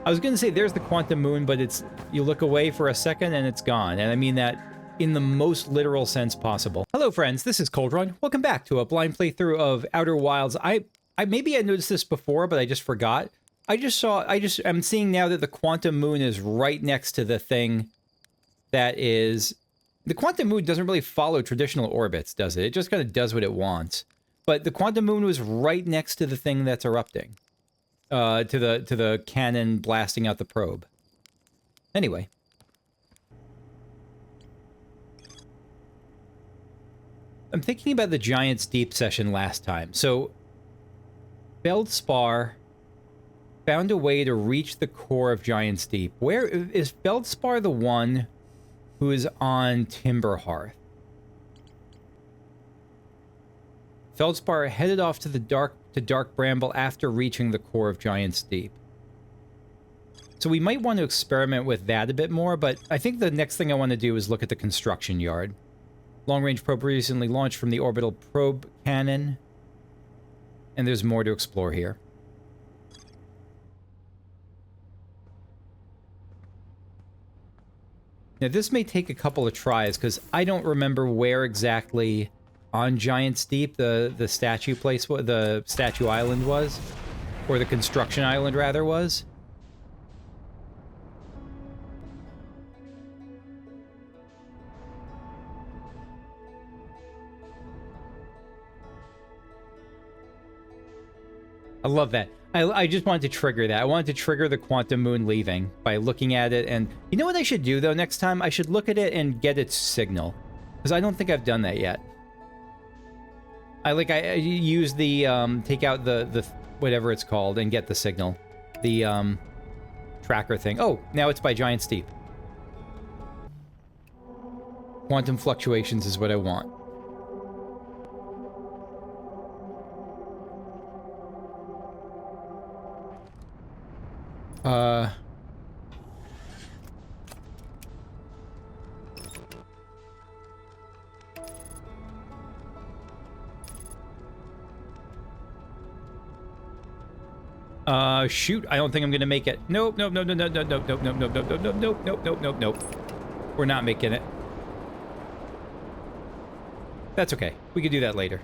I was going to say there's the quantum moon, but it's you look away for a second and it's gone. And I mean that in the most literal sense possible. Hello, friends. This is Cold Run. Welcome back to a blind playthrough of Outer Wilds. I maybe I noticed this before, but I just forgot. I'm seeing now that the quantum moon is right next to the thing that is... The quantum moon doesn't really follow traditional orbits, does it? It just kind of does what it wants. But the quantum moon was right next to the thing that's erupting. To the cannon blasting out the probe. Anyway. I'm thinking about the Giant's Deep session last time. So, Feldspar found a way to reach the core of Giant's Deep. Where is Feldspar the one who is on Timberhearth? Feldspar headed off to the Dark Bramble after reaching the core of Giant's Deep. So we might want to experiment with that a bit more, but I think the next thing I want to do is look at the construction yard. Long-range probe recently launched from the orbital probe cannon. And there's more to explore here. Now this may take a couple of tries, because I don't remember where exactly on Giant's Deep the statue place, the statue island was. Or the construction island, rather, was. I love that. I just wanted to trigger that. I wanted to trigger the quantum moon leaving by looking at it. And you know what I should do, though, next time? I should look at it and get its signal. Because I don't think I've done that yet. I use the, take out the whatever it's called and get the signal. The, tracker thing. Oh, now it's by Giant's Deep. Quantum fluctuations is what I want. Shoot, I don't think I'm gonna make it. Nope, nope, nope, nope, nope, nope, nope, nope, nope, nope, nope, nope, nope, nope, nope, nope, nope. We're not making it. That's okay. We could do that later.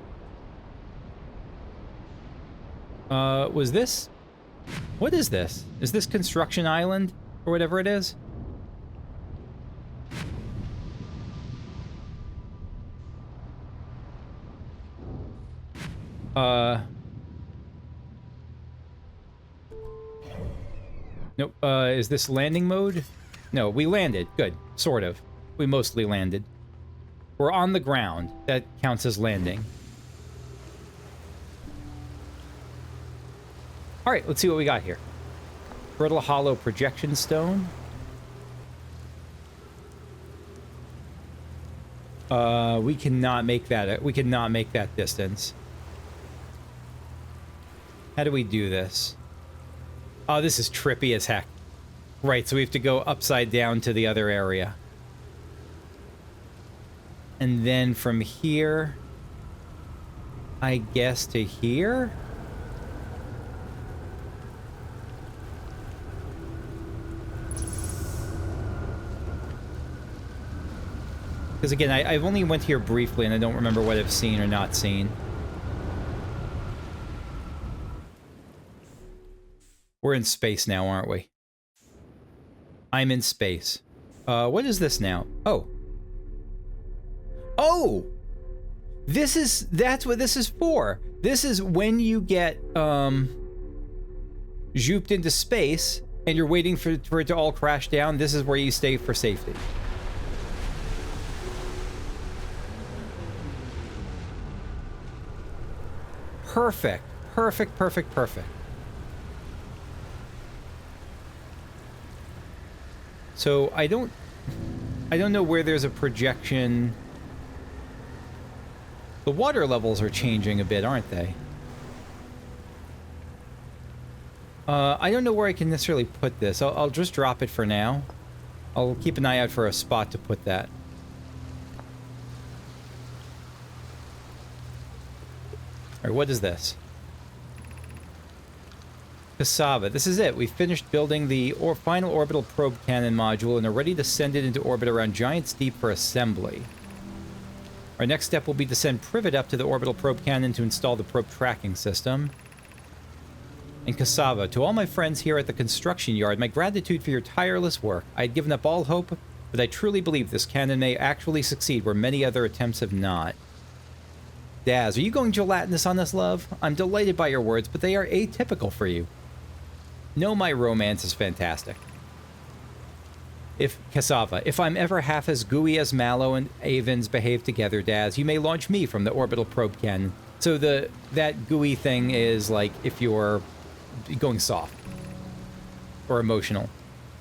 Was this? What is this? Is this Construction Island? Or whatever it is? Nope. Is this landing mode? No, we landed. Good. Sort of. We mostly landed. We're on the ground. That counts as landing. Alright, let's see what we got here. Brittle Hollow projection stone. We cannot make that. We cannot make that distance. How do we do this? Oh, this is trippy as heck. Right, so we have to go upside down to the other area. And then from here, I guess to here? Because again, I've only went here briefly and I don't remember what I've seen or not seen. We're in space now, aren't we? I'm in space. What is this now? Oh. Oh! That's what this is for. This is when you get, zooped into space and you're waiting for it to all crash down. This is where you stay for safety. Perfect. Perfect, perfect, perfect. So I don't know where there's a projection. The water levels are changing a bit, aren't they? I don't know where I can necessarily put this. I'll just drop it for now. I'll keep an eye out for a spot to put that. Alright, what is this? Cassava, this is it. We finished building the final orbital probe cannon module and are ready to send it into orbit around Giant's Deep for assembly. Our next step will be to send Privet up to the orbital probe cannon to install the probe tracking system. And Cassava, to all my friends here at the construction yard, my gratitude for your tireless work. I had given up all hope, but I truly believe this cannon may actually succeed where many other attempts have not. Daz, are you going gelatinous on this, love? I'm delighted by your words, but they are atypical for you. No, my romance is fantastic. Cassava, if I'm ever half as gooey as Mallow and Avens behave together, Daz, you may launch me from the orbital probe cannon. So that gooey thing is like if you're going soft or emotional.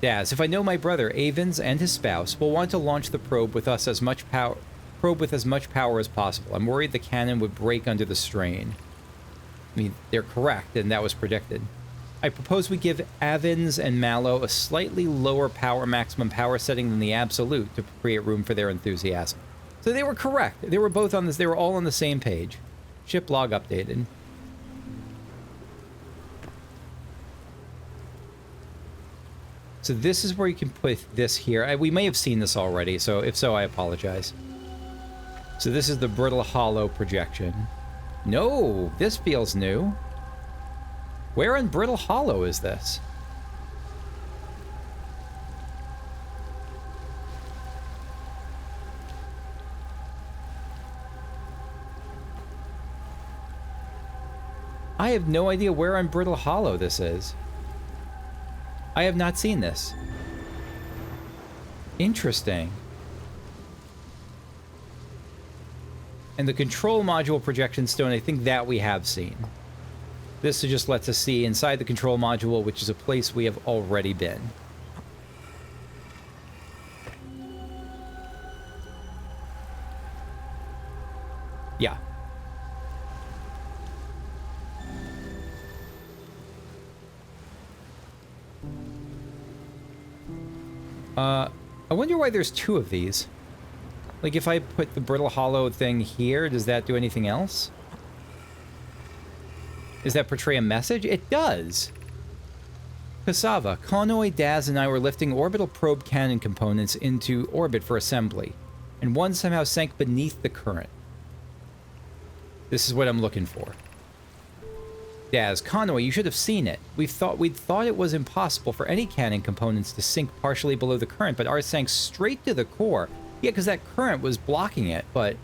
Daz, if I know my brother Avens and his spouse will want to launch the probe with as much power as possible. I'm worried the cannon would break under the strain. I mean, they're correct, and that was predicted. I propose we give Avens and Mallow a slightly lower maximum power setting than the absolute to create room for their enthusiasm. So they were correct. They were both on this. They were all on the same page. Ship log updated. So this is where you can put this here. We may have seen this already, so if so, I apologize. So this is the Brittle Hollow projection. No, this feels new. Where in Brittle Hollow is this? I have no idea where in Brittle Hollow this is. I have not seen this. Interesting. And the control module projection stone, I think that we have seen. This just lets us see inside the control module, which is a place we have already been. Yeah. I wonder why there's two of these. Like, if I put the Brittle Hollow thing here, does that do anything else? Does that portray a message? It does! Cassava, Connoy, Daz, and I were lifting orbital probe cannon components into orbit for assembly, and one somehow sank beneath the current. This is what I'm looking for. Daz, Connoy, you should have seen it. We'd thought it was impossible for any cannon components to sink partially below the current, but ours sank straight to the core. Yeah, because that current was blocking it, but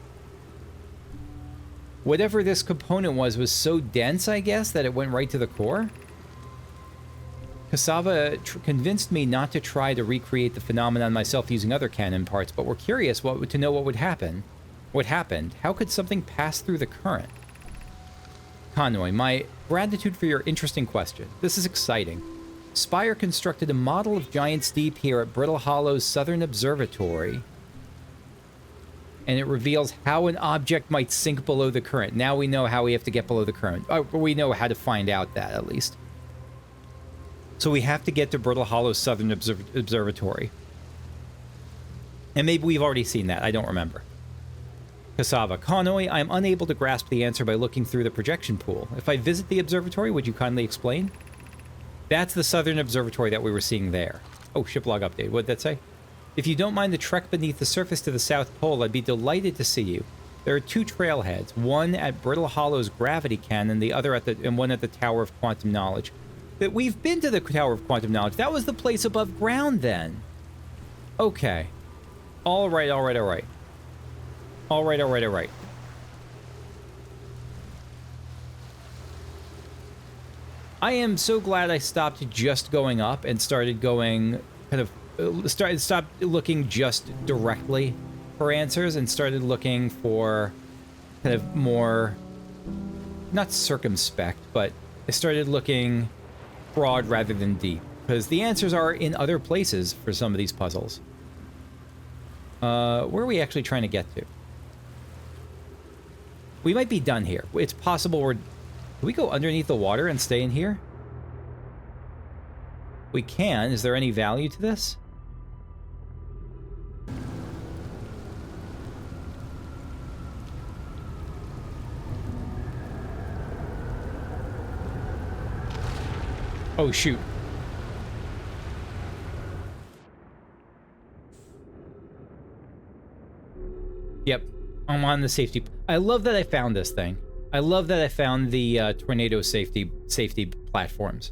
whatever this component was so dense, I guess, that it went right to the core? Cassava convinced me not to try to recreate the phenomenon myself using other cannon parts, but we're curious to know what would happen. What happened? How could something pass through the current? Connoy, my gratitude for your interesting question. This is exciting. Spire constructed a model of Giant's Deep here at Brittle Hollow's Southern Observatory, and it reveals how an object might sink below the current. Now we know how we have to get below the current. We know how to find out that, at least. So we have to get to Brittle Hollow's Southern Observatory. And maybe we've already seen that. I don't remember. Cassava, Connoy, I am unable to grasp the answer by looking through the projection pool. If I visit the observatory, would you kindly explain? That's the Southern Observatory that we were seeing there. Oh, ship log update. What did that say? If you don't mind the trek beneath the surface to the South Pole, I'd be delighted to see you. There are two trailheads, one at Brittle Hollow's gravity cannon, and one at the Tower of Quantum Knowledge. That we've been to the Tower of Quantum Knowledge. That was the place above ground then. Okay. All right. I am so glad I stopped just going up and started going stopped looking just directly for answers and started looking for kind of more, not circumspect, but I started looking broad rather than deep, because the answers are in other places for some of these puzzles. Where are we actually trying to get to? We might be done here. It's possible can we go underneath the water and stay in here? We can. Is there any value to this? Oh, shoot. Yep, I'm on the safety. I love that I found this thing. I love that I found the tornado safety platforms.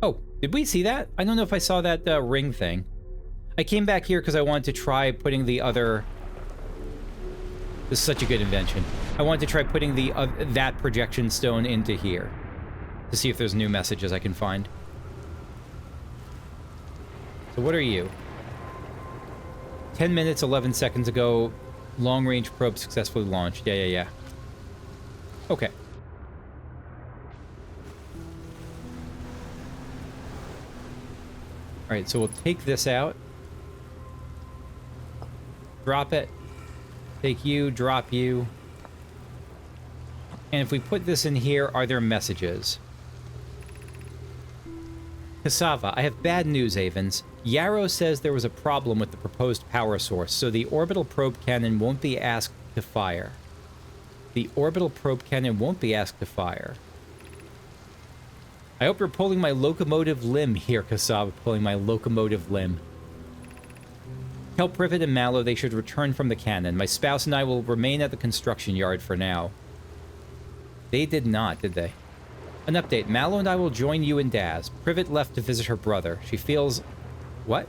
Oh, did we see that? I don't know if I saw that ring thing. I came back here because I wanted to try putting the other... This is such a good invention. I wanted to try putting the that projection stone into here to see if there's new messages I can find. So what are you? 10 minutes, 11 seconds ago, long-range probe successfully launched. Yeah. Okay. Alright, so we'll take this out. Drop it. Take you, drop you. And if we put this in here, are there messages? Cassava, I have bad news, Avens. Yarrow says there was a problem with the proposed power source, so the orbital probe cannon won't be asked to fire. The orbital probe cannon won't be asked to fire. I hope you're pulling my locomotive limb here, Cassava, pulling my locomotive limb. Tell Privet and Mallow they should return from the cannon. My spouse and I will remain at the construction yard for now. They did not, did they? An update. Mallow and I will join you and Daz. Privet left to visit her brother. She feels... What?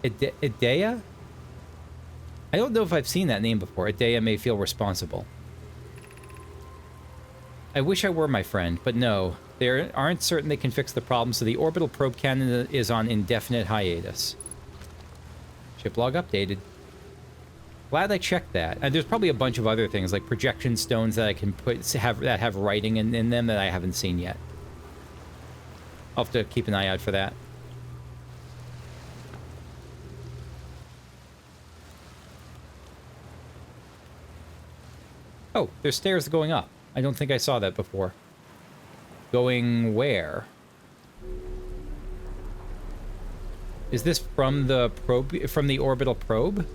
Idea? I don't know if I've seen that name before. Idea may feel responsible. I wish I were my friend, but no. They aren't certain they can fix the problem, so the orbital probe cannon is on indefinite hiatus. Ship log updated. Glad I checked that. And there's probably a bunch of other things, like projection stones that I can put that have writing in them that I haven't seen yet. I'll have to keep an eye out for that. Oh, there's stairs going up. I don't think I saw that before. Going where? Is this from the probe, from the orbital probe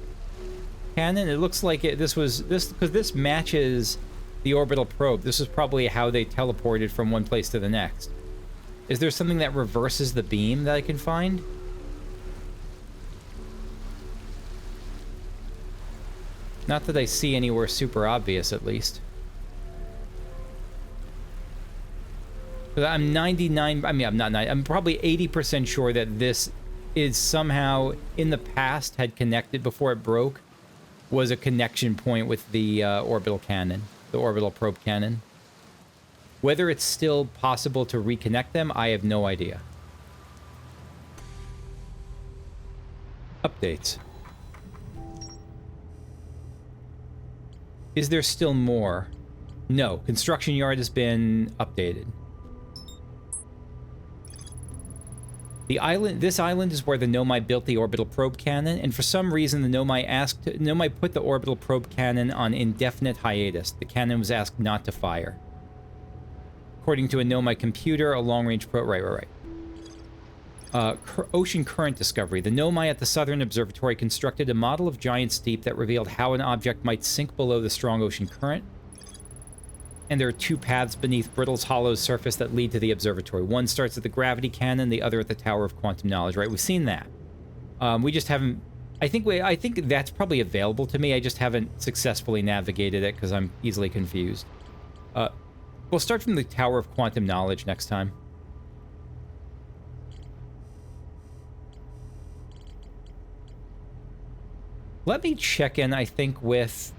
cannon? It looks like because this matches the orbital probe. This is probably how they teleported from one place to the next. Is there something that reverses the beam that I can find? Not that I see anywhere super obvious, at least. I'm 99... I mean, I'm not 90... I'm probably 80% sure that this is somehow, in the past, had connected before it broke, was a connection point with the orbital cannon, the orbital probe cannon. Whether it's still possible to reconnect them, I have no idea. Updates. Is there still more? No. Construction yard has been updated. This island is where the Nomai built the orbital probe cannon, and for some reason the Nomai put the orbital probe cannon on indefinite hiatus. The cannon was asked not to fire. According to a Nomai computer, a long-range probe... Right. Ocean current discovery. The Nomai at the Southern Observatory constructed a model of giant steep that revealed how an object might sink below the strong ocean current. And there are two paths beneath Brittle Hollow's surface that lead to the observatory. One starts at the gravity cannon, the other at the Tower of Quantum Knowledge, right? We've seen that. We just haven't... I think that's probably available to me. I just haven't successfully navigated it because I'm easily confused. We'll start from the Tower of Quantum Knowledge next time. Let me check in, I think, with...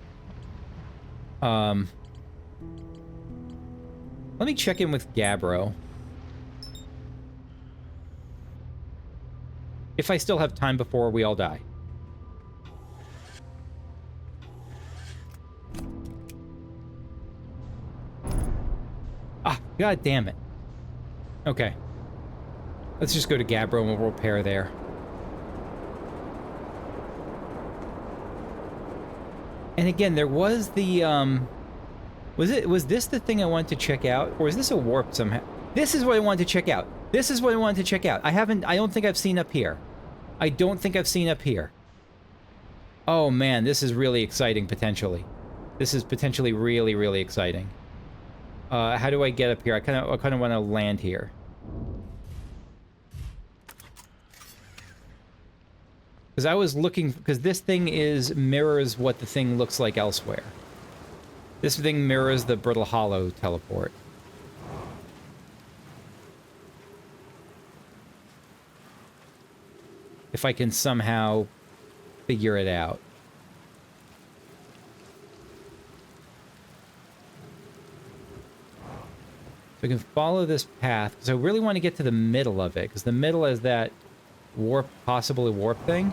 Let me check in with Gabbro. If I still have time before we all die. Ah, god damn it. Okay. Let's just go to Gabbro and we'll repair there. And again, there was the, Was this the thing I wanted to check out? Or is this a warp somehow? This is what I wanted to check out. This is what I wanted to check out. I don't think I've seen up here. I don't think I've seen up here. Oh man, this is really exciting, potentially. This is potentially really, really exciting. How do I get up here? I kind of want to land here. Because I was looking, because this thing mirrors what the thing looks like elsewhere. This thing mirrors the Brittle Hollow teleport. If I can somehow figure it out. So I can follow this path, because I really want to get to the middle of it, because the middle is that warp, possibly warp thing.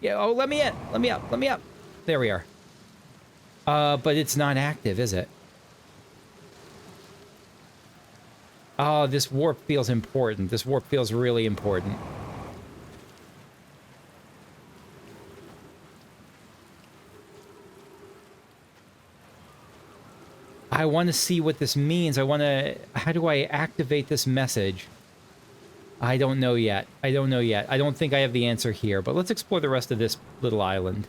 Yeah, oh, let me in! Let me up! Let me up! There we are. But it's not active, is it? Oh, this warp feels important. This warp feels really important. I want to see what this means. I want to... How do I activate this message? I don't know yet. I don't know yet. I don't think I have the answer here, but let's explore the rest of this little island.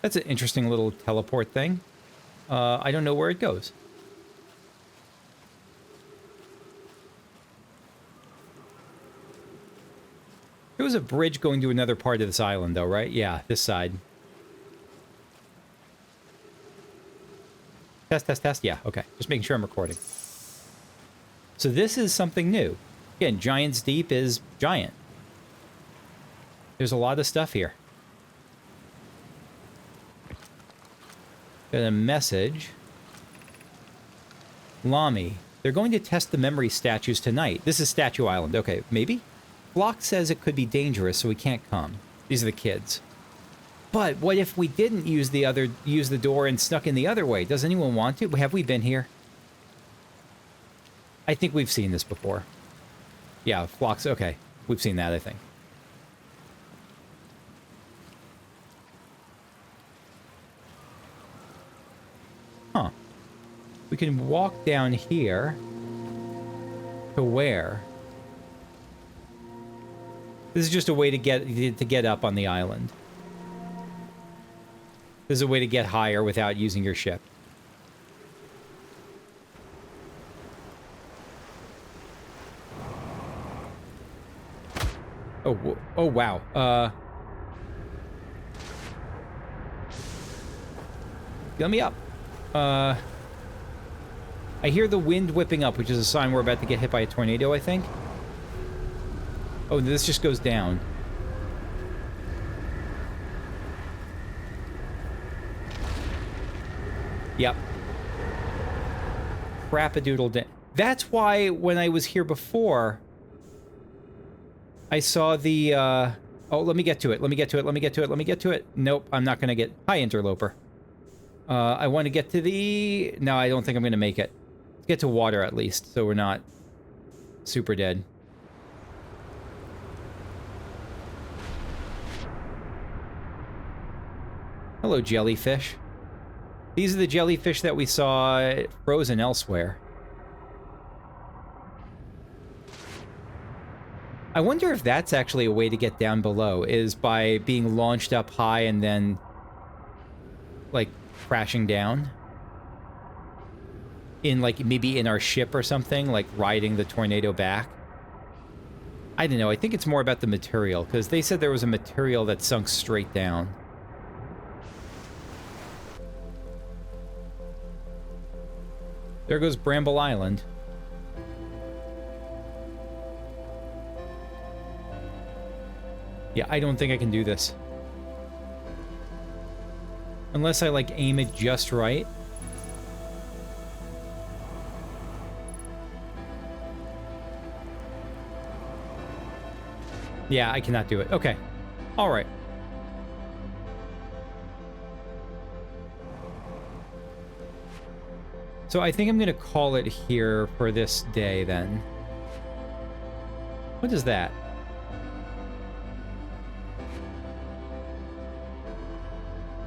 That's an interesting little teleport thing. I don't know where it goes. There was a bridge going to another part of this island, though, right? Yeah, this side. Test, test, test. Yeah, okay. Just making sure I'm recording. So this is something new. Again, Giant's Deep is giant. There's a lot of stuff here. Got a message. Lami. They're going to test the memory statues tonight. This is Statue Island. Okay, maybe? Flock says it could be dangerous, so we can't come. These are the kids. But what if we didn't use the door and snuck in the other way? Does anyone want to? Have we been here? I think we've seen this before. Yeah, Flock's okay. We've seen that, I think. Huh. We can walk down here to where? This is just a way to get up on the island. This is a way to get higher without using your ship. Oh wow. Let me up. I hear the wind whipping up, which is a sign we're about to get hit by a tornado, I think. Oh, this just goes down. Yep. Crap-a-doodle-day. That's why when I was here before, I saw the, oh, let me get to it. Let me get to it. Let me get to it. Let me get to it. Nope, I'm not going to get... Hi, Interloper. I want to get to the... No, I don't think I'm going to make it. Let's get to water at least, so we're not super dead. Hello, jellyfish. These are the jellyfish that we saw frozen elsewhere. I wonder if that's actually a way to get down below, is by being launched up high and then, like, crashing down. In, like, maybe in our ship or something, like riding the tornado back. I don't know, I think it's more about the material, because they said there was a material that sunk straight down. There goes Bramble Island. Yeah, I don't think I can do this. Unless I, like, aim it just right. Yeah, I cannot do it. Okay. All right. So I think I'm going to call it here for this day, then. What is that?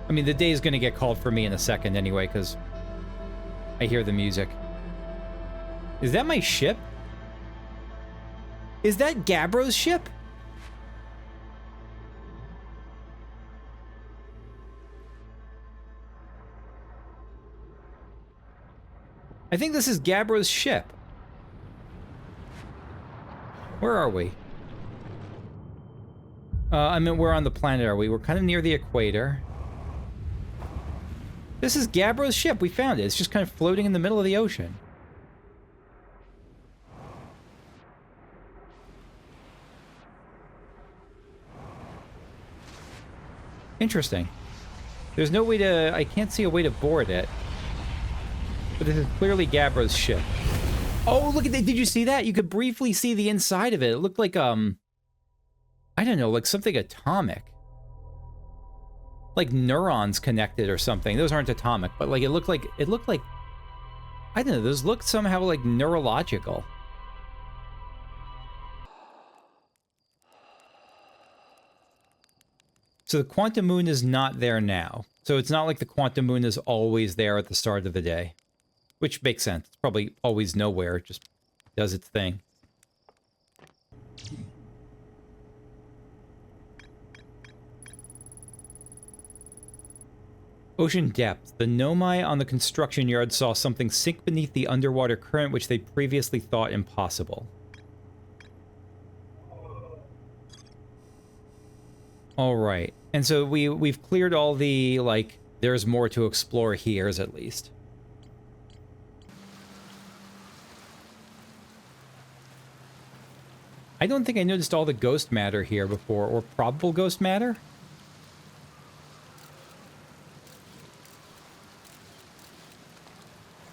I mean, the day is going to get called for me in a second anyway, because I hear the music. Is that my ship? Is that Gabbro's ship? I think this is Gabbro's ship. Where are we? I mean, where on the planet are we? We're kind of near the equator. This is Gabbro's ship. We found it. It's just kind of floating in the middle of the ocean. Interesting. There's no way to... I can't see a way to board it. But this is clearly Gabbro's ship. Oh, look at that. Did you see that? You could briefly see the inside of it. It looked like, I don't know, like something atomic. Like neurons connected or something. Those aren't atomic, but like it looked like, I don't know, those looked somehow like neurological. So the quantum moon is not there now. So it's not like the quantum moon is always there at the start of the day. Which makes sense. It's probably always nowhere. It just does its thing. Ocean depth. The Nomai on the construction yard saw something sink beneath the underwater current which they previously thought impossible. Alright. And so we've cleared all the, like, there's more to explore here's at least. I don't think I noticed all the ghost matter here before, or probable ghost matter?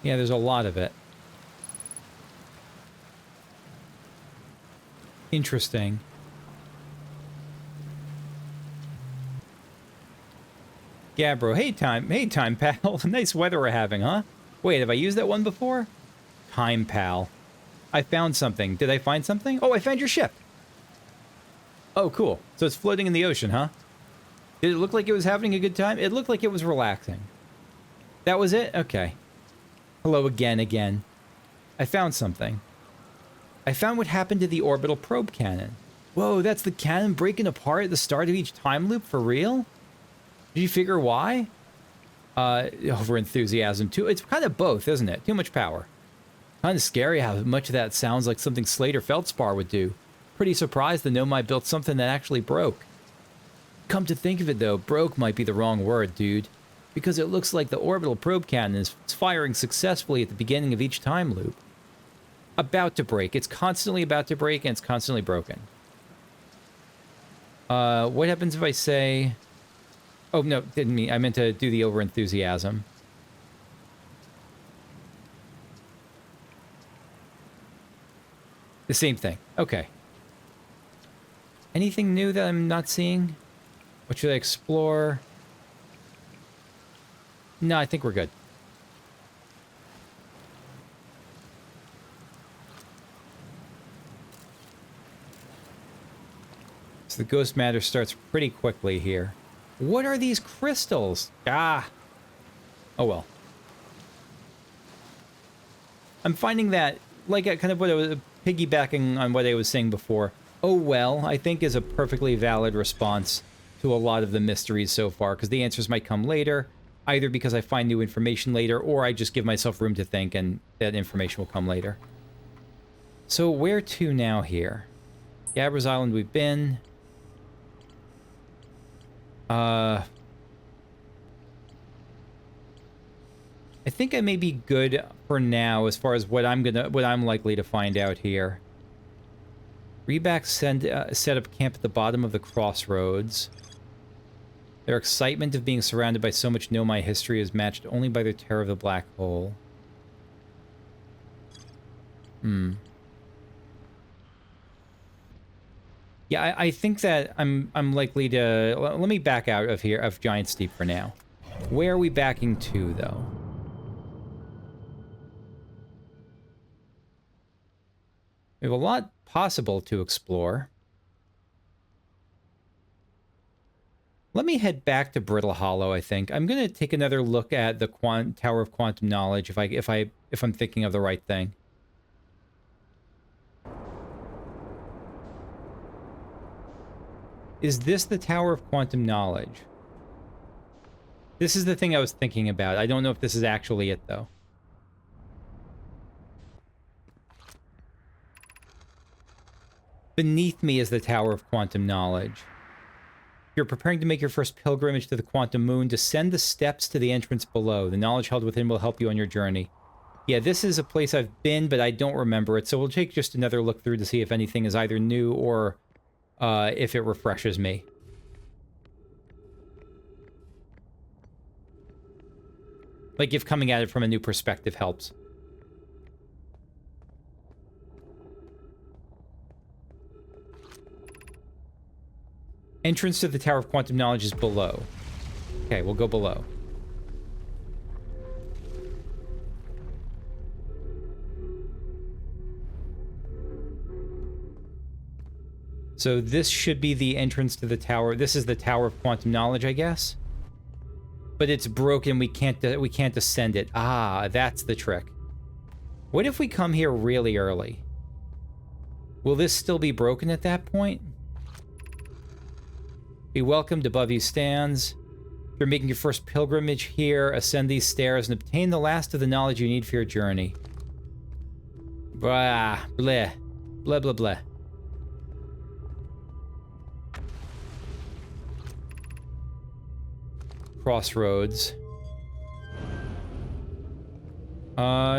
Yeah, there's a lot of it. Interesting. Gabbro, hey time pal. Nice weather we're having, huh? Wait, have I used that one before? Time pal. I found something. Did I find something? Oh, I found your ship. Oh, cool. So it's floating in the ocean, huh? Did it look like it was having a good time? It looked like it was relaxing. That was it? Okay. Hello again. I found something. I found what happened to the orbital probe cannon. Whoa, that's the cannon breaking apart at the start of each time loop for real? Did you figure why? Over enthusiasm too. It's kind of both, isn't it? Too much power. Kind of scary how much of that sounds like something Slate or Feldspar would do. Pretty surprised the Nomai built something that actually broke. Come to think of it though, broke might be the wrong word, dude. Because it looks like the orbital probe cannon is firing successfully at the beginning of each time loop. About to break. It's constantly about to break and it's constantly broken. What happens if I say... Oh, no, didn't mean... I meant to do the over-enthusiasm. The same thing. Okay. Anything new that I'm not seeing? What should I explore? No, I think we're good. So the ghost matter starts pretty quickly here. What are these crystals? Ah. Oh well. I'm finding that, like, kind of what I was piggybacking on what I was saying before. Oh well, I think is a perfectly valid response to a lot of the mysteries so far, because the answers might come later, either because I find new information later, or I just give myself room to think and that information will come later. So where to now here? Gabbro's Island we've been. I think I may be good for now as far as what I'm likely to find out here. Reback set up camp at the bottom of the crossroads. Their excitement of being surrounded by so much Nomai history is matched only by their terror of the black hole. Yeah, I think that I'm likely to... Let me back out of here, of Giant Steep for now. Where are we backing to, though? We have a lot possible to explore. Let me head back to Brittle Hollow, I think. I'm going to take another look at the Tower of Quantum Knowledge if I'm thinking of the right thing. Is this the Tower of Quantum Knowledge? This is the thing I was thinking about. I don't know if this is actually it, though. Beneath me is the Tower of Quantum Knowledge. You're preparing to make your first pilgrimage to the Quantum Moon. Descend the steps to the entrance below. The knowledge held within will help you on your journey. Yeah, this is a place I've been, but I don't remember it, so we'll take just another look through to see if anything is either new or if it refreshes me. Like if coming at it from a new perspective helps. Entrance to the Tower of Quantum Knowledge is below. Okay, we'll go below. So this should be the entrance to the tower. This is the Tower of Quantum Knowledge, I guess. But it's broken. We can't ascend it. Ah, that's the trick. What if we come here really early? Will this still be broken at that point? Be welcomed. Above you stands. If you're making your first pilgrimage here, ascend these stairs and obtain the last of the knowledge you need for your journey. Blah, blah, blah, blah, blah. Crossroads.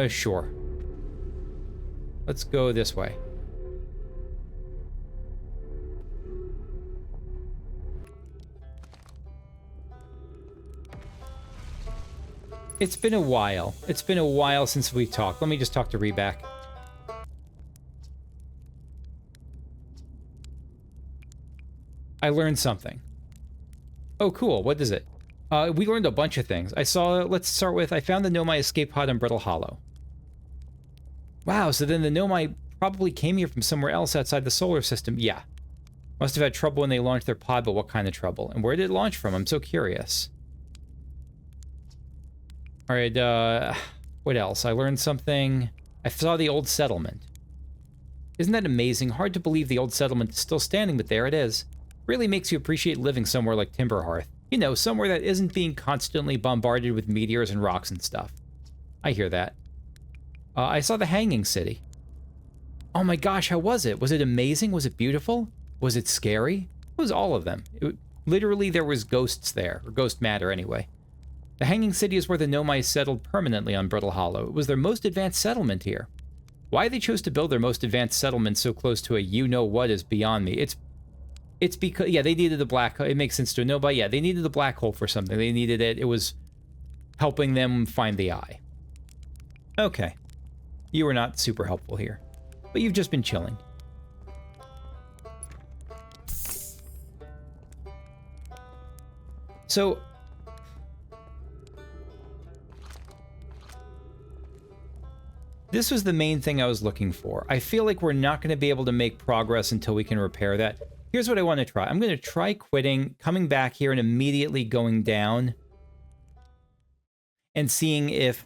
Sure. Let's go this way. It's been a while. It's been a while since we talked. Let me just talk to Reback. I learned something. Oh, cool. What is it? We learned a bunch of things. Let's start with, I found the Nomai escape pod on Brittle Hollow. Wow, so then the Nomai probably came here from somewhere else outside the solar system. Yeah. Must have had trouble when they launched their pod, but what kind of trouble? And where did it launch from? I'm so curious. Alright, what else? I learned something. I saw the old settlement. Isn't that amazing? Hard to believe the old settlement is still standing, but there it is. Really makes you appreciate living somewhere like Timberhearth. You know, somewhere that isn't being constantly bombarded with meteors and rocks and stuff. I hear that. I saw the Hanging City. Oh my gosh, how was it? Was it amazing? Was it beautiful? Was it scary? It was all of them. Literally, there was ghosts there, or ghost matter anyway. The Hanging City is where the Nomai settled permanently on Brittle Hollow. It was their most advanced settlement here. Why they chose to build their most advanced settlement so close to a you-know-what is beyond me. It's because, yeah, they needed the black hole. It makes sense to know, but yeah, they needed the black hole for something. They needed it. It was helping them find the eye. Okay. You were not super helpful here, but you've just been chilling. So, this was the main thing I was looking for. I feel like we're not going to be able to make progress until we can repair that. Here's what I want to try. I'm going to try quitting, coming back here, and immediately going down and seeing if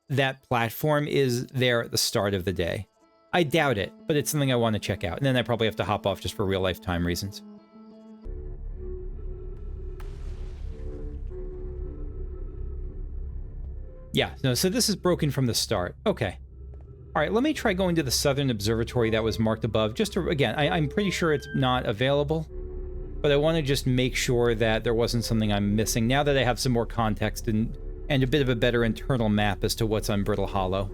that platform is there at the start of the day. I doubt it, but it's something I want to check out. And then I probably have to hop off just for real-life time reasons. Yeah, no, so this is broken from the start. Okay. All right, let me try going to the Southern Observatory that was marked above. Just to, again, I'm pretty sure it's not available, but I want to just make sure that there wasn't something I'm missing now that I have some more context and a bit of a better internal map as to what's on Brittle Hollow.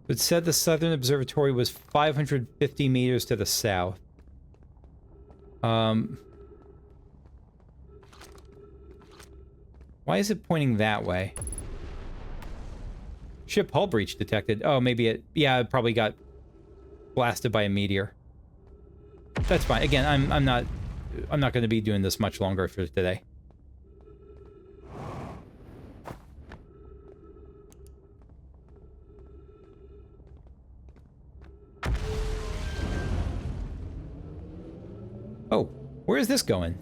It said the Southern Observatory was 550 meters to the south. Why is it pointing that way? Ship hull breach detected. Oh, maybe it probably got blasted by a meteor. That's fine. Again, I'm not going to be doing this much longer for today. Oh, where is this going?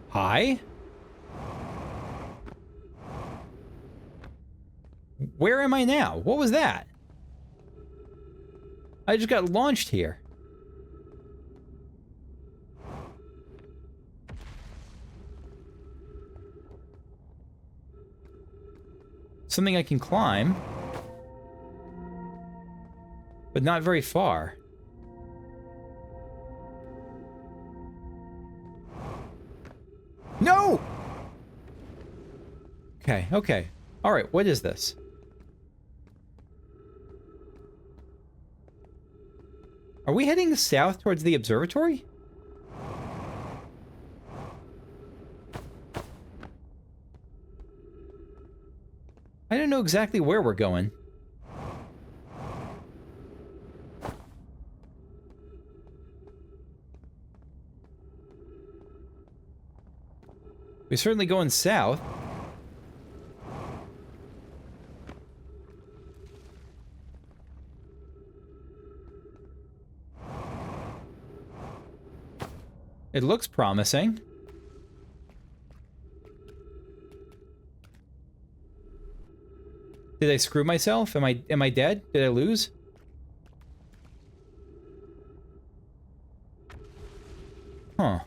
Hi? Where am I now? What was that? I just got launched here. Something I can climb. But not very far. No! Okay, okay. Alright, what is this? Are we heading south towards the observatory? I don't know exactly where we're going. We're certainly going south. It looks promising. Did I screw myself? Am I dead? Did I lose? Huh.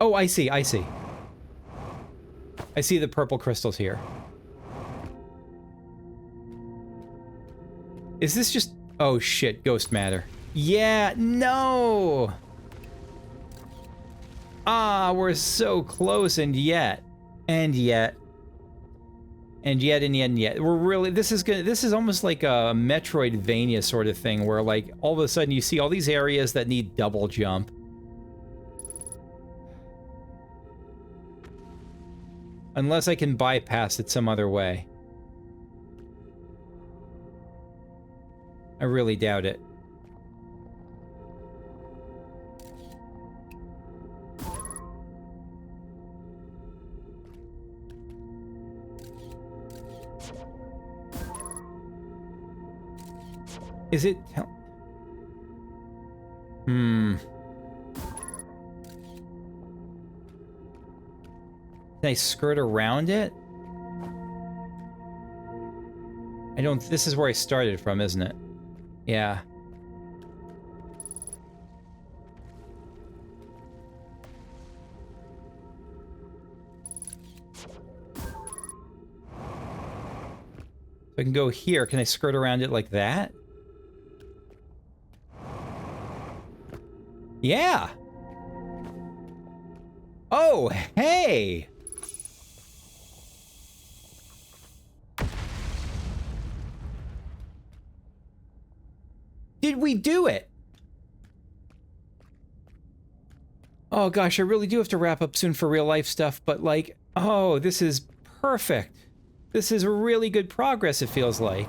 Oh, I see, I see. I see the purple crystals here. Is this just... Oh shit, ghost matter. Yeah, no! Ah, we're so close, and yet. And yet. And yet, and yet, and yet. We're really... This is almost like a Metroidvania sort of thing, where, like, all of a sudden you see all these areas that need double jump. Unless I can bypass it some other way. I really doubt it. Is it... Can I skirt around it? I don't... This is where I started from, isn't it? Yeah. So I can go here. Can I skirt around it like that? Yeah! Oh, hey! Did we do it? Oh gosh, I really do have to wrap up soon for real life stuff, but like, oh, this is perfect. This is really good progress, it feels like.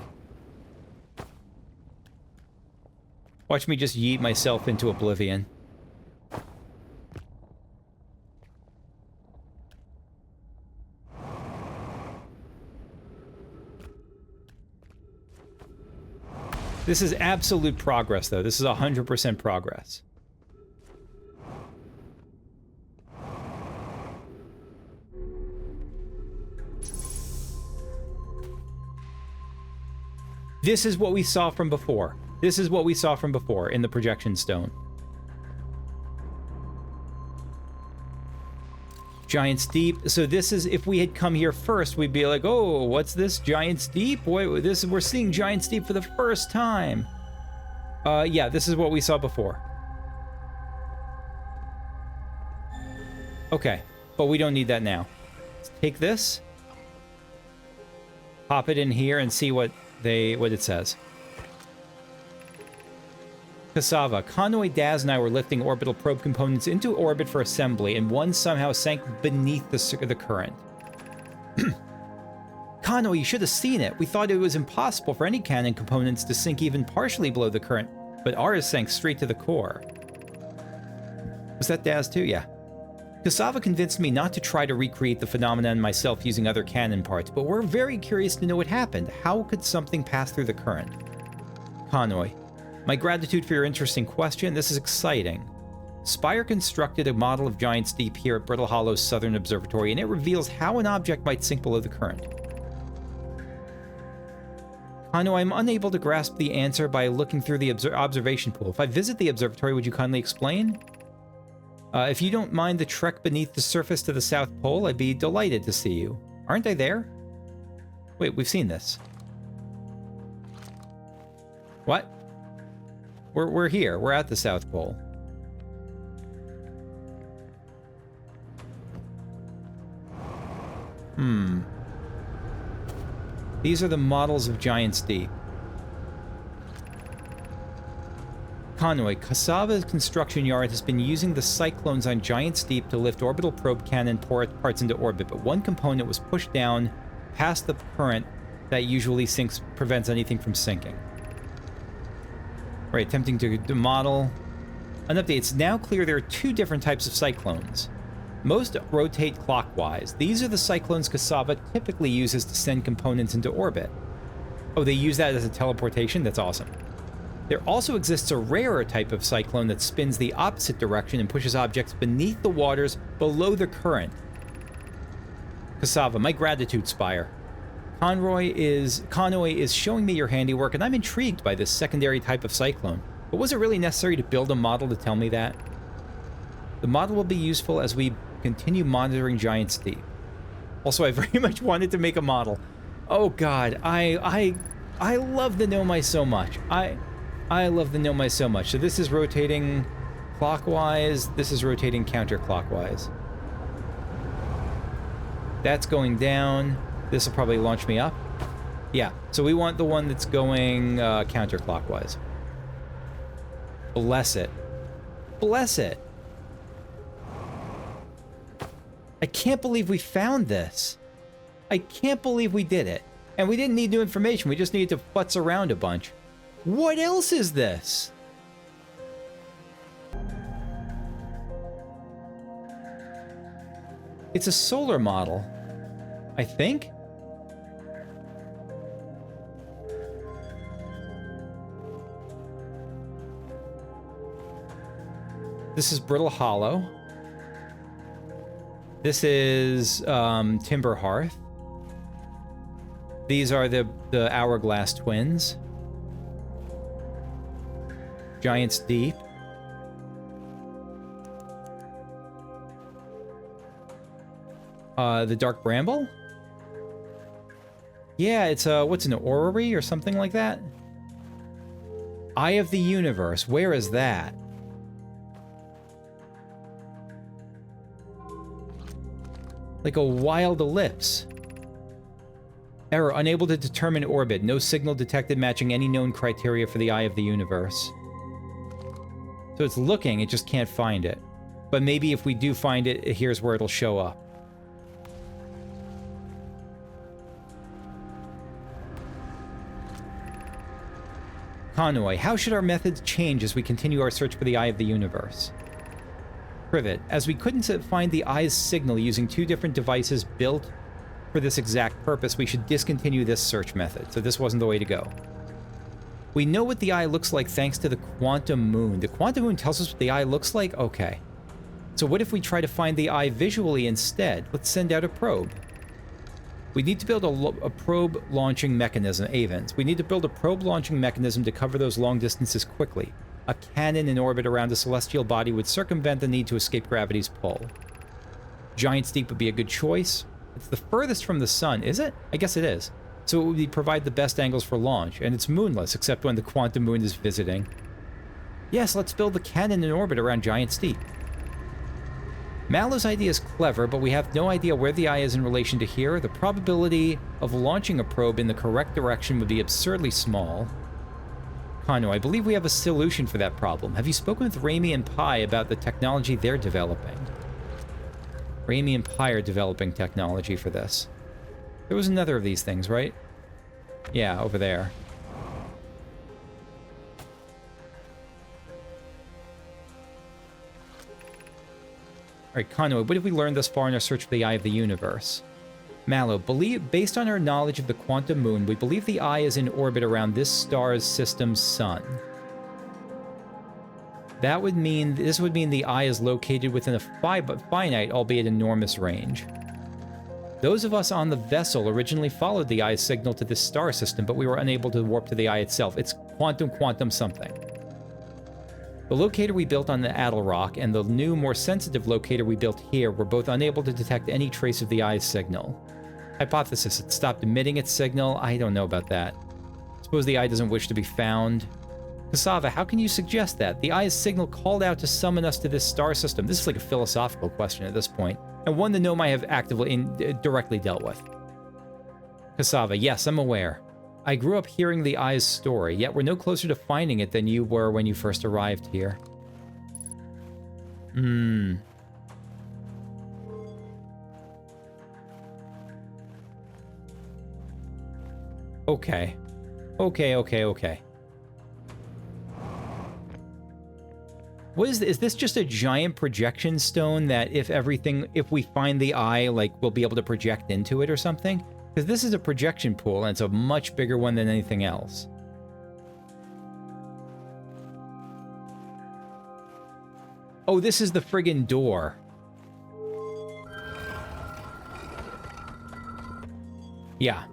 Watch me just yeet myself into oblivion. This is absolute progress, though. This is 100% progress. This is what we saw from before. This is what we saw from before in the projection stone. Giant's Deep. So this is, if we had come here first, we'd be like, oh, what's this? Giant's Deep? Wait, we're seeing Giant's Deep for the first time. Yeah, this is what we saw before. Okay, but we don't need that now. Let's take this, pop it in here, and see what it says. Cassava. Conway, Daz, and I were lifting orbital probe components into orbit for assembly, and one somehow sank beneath the current. Conway, you should have seen it. We thought it was impossible for any cannon components to sink even partially below the current, but ours sank straight to the core. Was that Daz too? Yeah. Cassava convinced me not to try to recreate the phenomenon myself using other cannon parts, but we're very curious to know what happened. How could something pass through the current? Conway. My gratitude for your interesting question. This is exciting. Spire constructed a model of Giant's Deep here at Brittle Hollow's Southern Observatory, and it reveals how an object might sink below the current. Kano, I'm unable to grasp the answer by looking through the observation pool. If I visit the observatory, would you kindly explain? If you don't mind the trek beneath the surface to the South Pole, I'd be delighted to see you. Aren't I there? Wait, we've seen this. What? We're here. We're at the South Pole. These are the models of Giant's Deep. Conway, Cassava's construction yard has been using the cyclones on Giant's Deep to lift orbital probe cannon parts into orbit, but one component was pushed down past the current that usually prevents anything from sinking. Right, attempting to model an update. It's now clear there are two different types of cyclones. Most rotate clockwise. These are the cyclones Cassava typically uses to send components into orbit. Oh, they use that as a teleportation? That's awesome. There also exists a rarer type of cyclone that spins the opposite direction and pushes objects beneath the waters below the current. Cassava, my gratitude, Spire. Conroy is showing me your handiwork, and I'm intrigued by this secondary type of cyclone. But was it really necessary to build a model to tell me that? The model will be useful as we continue monitoring Giant's Deep. Also, I very much wanted to make a model. Oh god, I love the Nomai so much. I love the Nomai so much. So this is rotating clockwise, this is rotating counterclockwise. That's going down. This will probably launch me up. Yeah, so we want the one that's going counterclockwise. Bless it. Bless it. I can't believe we found this. I can't believe we did it. And we didn't need new information, we just needed to futz around a bunch. What else is this? It's a solar model, I think. This is Brittle Hollow. This is Timber Hearth. These are the Hourglass Twins. Giant's Deep. The Dark Bramble? Yeah, it's what's an orrery or something like that? Eye of the Universe, where is that? Like a wild ellipse. Error, unable to determine orbit. No signal detected matching any known criteria for the Eye of the Universe. So it's looking, it just can't find it. But maybe if we do find it, here's where it'll show up. Conway, how should our methods change as we continue our search for the Eye of the Universe? Privet, as we couldn't find the Eye's signal using two different devices built for this exact purpose, we should discontinue this search method. So this wasn't the way to go. We know what the Eye looks like thanks to the Quantum Moon. The Quantum Moon tells us what the Eye looks like? Okay. So what if we try to find the Eye visually instead? Let's send out a probe. We need to build a probe launching mechanism, Avens. We need to build a probe launching mechanism to cover those long distances quickly. A cannon in orbit around a celestial body would circumvent the need to escape gravity's pull. Giant's Deep would be a good choice. It's the furthest from the sun, is it? I guess it is. So it would provide the best angles for launch, and it's moonless except when the Quantum Moon is visiting. Yes, let's build the cannon in orbit around Giant's Deep. Mallow's idea is clever, but we have no idea where the Eye is in relation to here. The probability of launching a probe in the correct direction would be absurdly small. Kano, I believe we have a solution for that problem. Have you spoken with Raimi and Pi about the technology they're developing? Raimi and Pi are developing technology for this. There was another of these things, right? Yeah, over there. Alright, Conway, what have we learned thus far in our search for the Eye of the Universe? Mallow, based on our knowledge of the Quantum Moon, we believe the Eye is in orbit around this star's system's sun. This would mean the Eye is located within a finite, albeit enormous range. Those of us on the vessel originally followed the eye's signal to this star system, but we were unable to warp to the eye itself. It's quantum something. The locator we built on the Addle Rock and the new, more sensitive locator we built here were both unable to detect any trace of the eye's signal. Hypothesis, it stopped emitting its signal? I don't know about that. Suppose the eye doesn't wish to be found. Cassava, how can you suggest that? The eye's signal called out to summon us to this star system. This is like a philosophical question at this point, and one the Nomai have actively directly dealt with. Cassava, yes, I'm aware. I grew up hearing the eye's story, yet we're no closer to finding it than you were when you first arrived here. Okay. Okay. What is this? Is this just a giant projection stone that if we find the eye, like, we'll be able to project into it or something? Because this is a projection pool, and it's a much bigger one than anything else. Oh, this is the friggin' door. Yeah.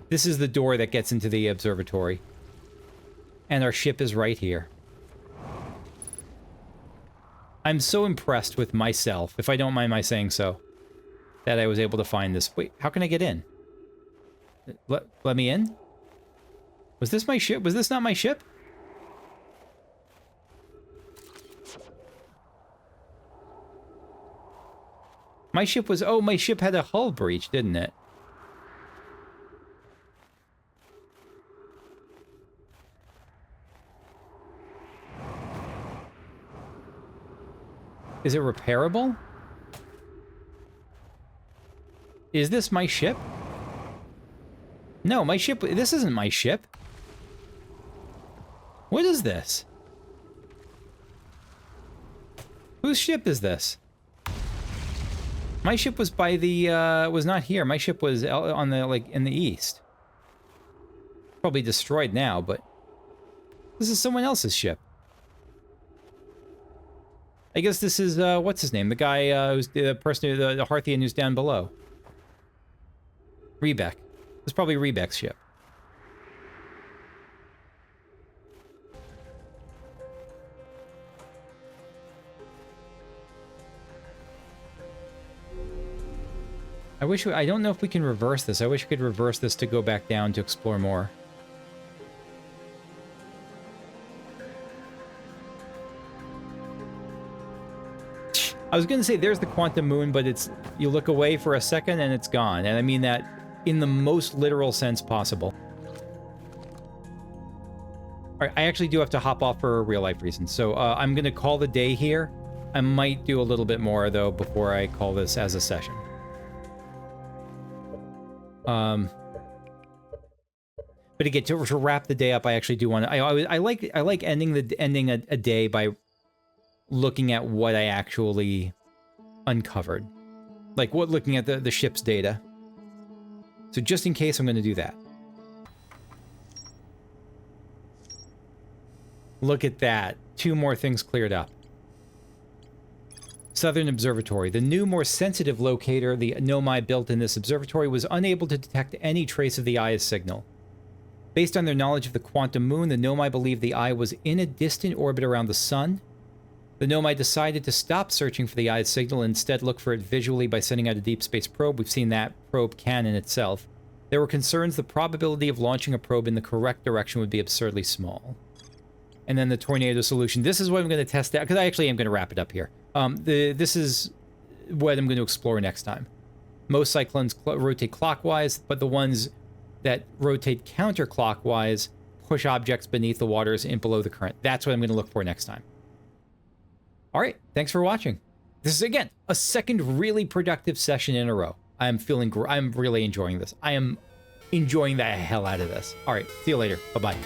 This is the door that gets into the observatory. And our ship is right here. I'm so impressed with myself, if I don't mind my saying so, that I was able to find this. Wait, how can I get in? Let me in? Was this my ship? Was this not my ship? My ship was... Oh, my ship had a hull breach, didn't it? Is it repairable? Is this my ship? No, my ship... This isn't my ship. What is this? Whose ship is this? My ship was by the... was not here. My ship was on the, like, in the east. Probably destroyed now, but... This is someone else's ship. I guess this is, what's his name? The guy, who's the person, the Hearthian who's down below. Rebeck. It's probably Rebeck's ship. I don't know if we can reverse this. I wish I could reverse this to go back down to explore more. I was going to say there's the quantum moon, but it's, you look away for a second and it's gone. And I mean that in the most literal sense possible. All right, I actually do have to hop off for real life reasons. So I'm going to call the day here. I might do a little bit more though before I call this as a session. But again, to wrap the day up, I actually do want to, I like ending a day by looking at what I actually uncovered. Like looking at the ship's data. So just in case, I'm going to do that. Look at that. 2 more things cleared up. Southern Observatory. The new, more sensitive locator the Nomai built in this observatory was unable to detect any trace of the eye's signal. Based on their knowledge of the quantum moon, the Nomai believed the eye was in a distant orbit around the sun. The Nomai decided to stop searching for the eye's signal and instead look for it visually by sending out a deep space probe. We've seen that probe can in itself. There were concerns the probability of launching a probe in the correct direction would be absurdly small. And then the tornado solution. This is what I'm going to test out, because I actually am going to wrap it up here. This is what I'm going to explore next time. Most cyclones rotate clockwise, but the ones that rotate counterclockwise push objects beneath the waters and below the current. That's what I'm going to look for next time. All right, thanks for watching. This is, again, a second really productive session in a row. I'm really enjoying this. I am enjoying the hell out of this. All right, see you later. Bye-bye.